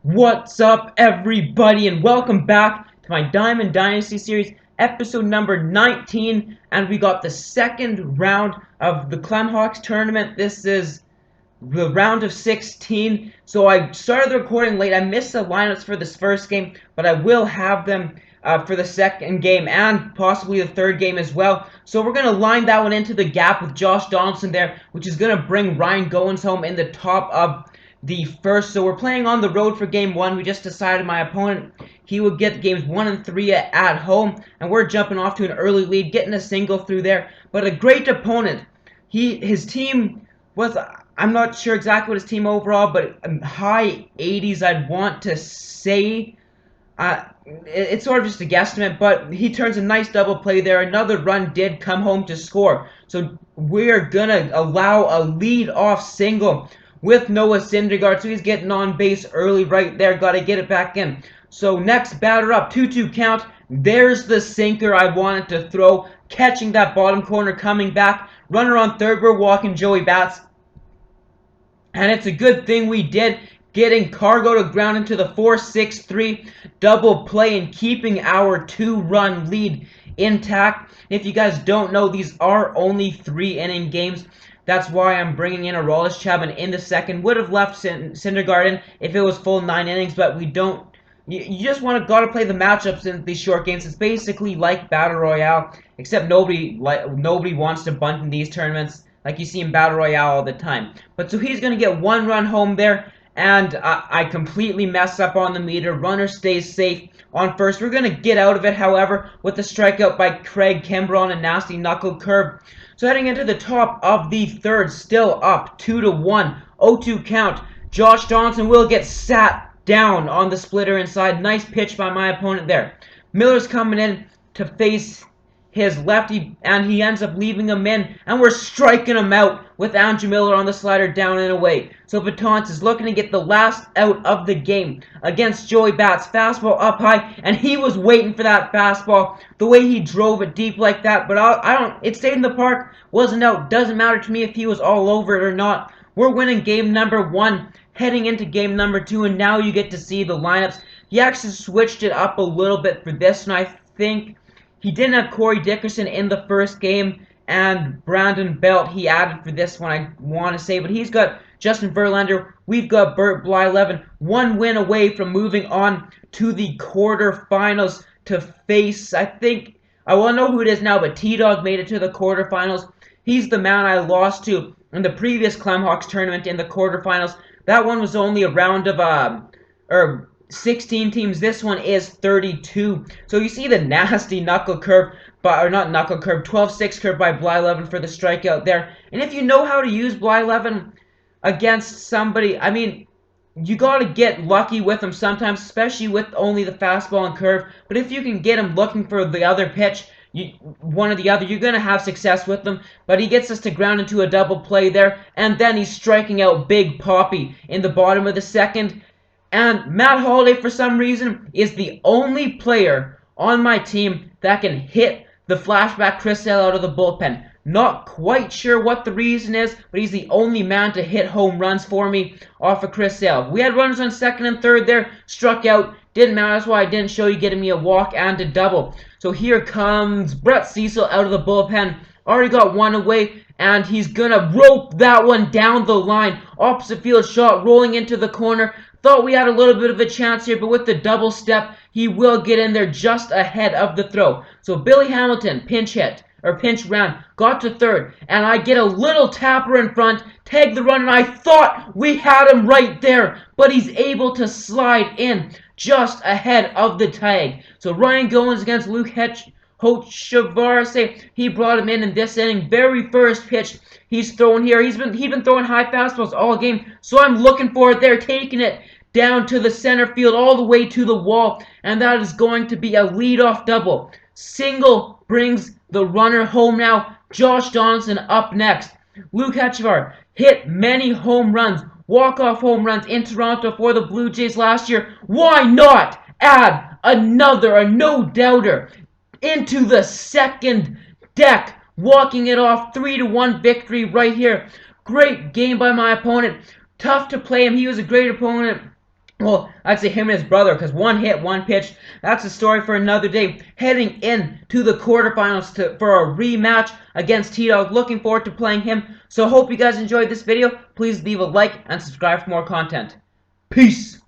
What's up, everybody, and welcome back to my Diamond Dynasty series, episode number 19. And we got the second round of the Clemhawks tournament. This is the round of 16. So I started the recording late. I missed the lineups for this first game, but I will have them for the second game and possibly the third game as well. So we're going to line that one into the gap with Josh Donaldson there, which is going to bring Ryan Goins home in the top of the first. So we're playing on the road for game one. We just decided my opponent, he would get games 1 and 3 at home, and we're jumping off to an early lead, getting a single through there. But a great opponent. His team was, I'm not sure exactly what his team overall, but high 80s, I'd want to say. It's sort of just a guesstimate, but he turns a nice double play there. Another run did come home to score. So we're going to allow a lead-off single with Noah Syndergaard. So he's getting on base early right there. Got to get it back in. So next batter up, 2-2 count. There's the sinker I wanted to throw. Catching that bottom corner, coming back. Runner on third, we're walking Joey Bats. And it's a good thing we did, getting Cargo to ground into the 4-6-3 double play and keeping our 2-run lead intact. If you guys don't know, these are only 3-inning games. That's why I'm bringing in Aroldis Chapman in the second. Would have left Syndergaard in if it was full 9 innings, but we don't. You just gotta play the matchups in these short games. It's basically like Battle Royale, except nobody wants to bunt in these tournaments like you see in Battle Royale all the time. But so he's gonna get 1 run home there, and I completely mess up on the meter. Runner stays safe on first. We're gonna get out of it, however, with the strikeout by Craig Kimbrell on a nasty knuckle curve. So heading into the top of the third, still up 2-1, 0-2 count. Josh Donaldson will get sat down on the splitter inside. Nice pitch by my opponent there. Miller's coming in to face his lefty, and he ends up leaving him in, and we're striking him out with Andrew Miller on the slider down and away. So Batonz is looking to get the last out of the game against Joey Bats. Fastball up high, and he was waiting for that fastball. The way he drove it deep like that, but I don't. It stayed in the park, wasn't out. Doesn't matter to me if he was all over it or not. We're winning game number 1, heading into game number 2, and now you get to see the lineups. He actually switched it up a little bit for this, and I think he didn't have Corey Dickerson in the first game, and Brandon Belt he added for this one, I want to say. But he's got Justin Verlander. We've got Bert Blyleven. 1 win away from moving on to the quarterfinals to face, I think, I won't know who it is now, but T-Dog made it to the quarterfinals. He's the man I lost to in the previous Clemhawks tournament in the quarterfinals. That one was only a round of 16 teams. This one is 32. So you see the nasty knuckle curve, or not knuckle curve, 12-6 curve by Blyleven for the strikeout there. And if you know how to use Blyleven against somebody, I mean, you got to get lucky with him sometimes, especially with only the fastball and curve. But if you can get him looking for the other pitch, one or the other, you're going to have success with them. But he gets us to ground into a double play there, and then he's striking out Big Poppy in the bottom of the second. And Matt Holliday, for some reason, is the only player on my team that can hit the flashback Chris Sale out of the bullpen. Not quite sure what the reason is, but he's the only man to hit home runs for me off of Chris Sale. We had runners on second and third there, struck out. Didn't matter, that's why I didn't show you, getting me a walk and a double. So here comes Brett Cecil out of the bullpen. Already got 1 away, and he's going to rope that one down the line. Opposite field shot, rolling into the corner. Thought we had a little bit of a chance here, but with the double step, he will get in there just ahead of the throw. So Billy Hamilton, pinch ran, got to third, and I get a little tapper in front, tag the run, and I thought we had him right there, but he's able to slide in just ahead of the tag. So Ryan Goins against Luke Hochevarse, he brought him in this inning. Very first pitch he's throwing here. He's been throwing high fastballs all game, so I'm looking for it there, taking it down to the center field, all the way to the wall, and that is going to be a leadoff double. Single brings the runner home now. Josh Donaldson up next. Luke Hochevar hit many home runs, walk-off home runs in Toronto for the Blue Jays last year. Why not add a no-doubter into the second deck, walking it off? 3-1 victory right here. Great game by my opponent. Tough to play him. He was a great opponent. Well, I'd say him and his brother, because one hit, one pitch. That's a story for another day. Heading in to the quarterfinals for a rematch against T-Dog. Looking forward to playing him. So hope you guys enjoyed this video. Please leave a like and subscribe for more content. Peace!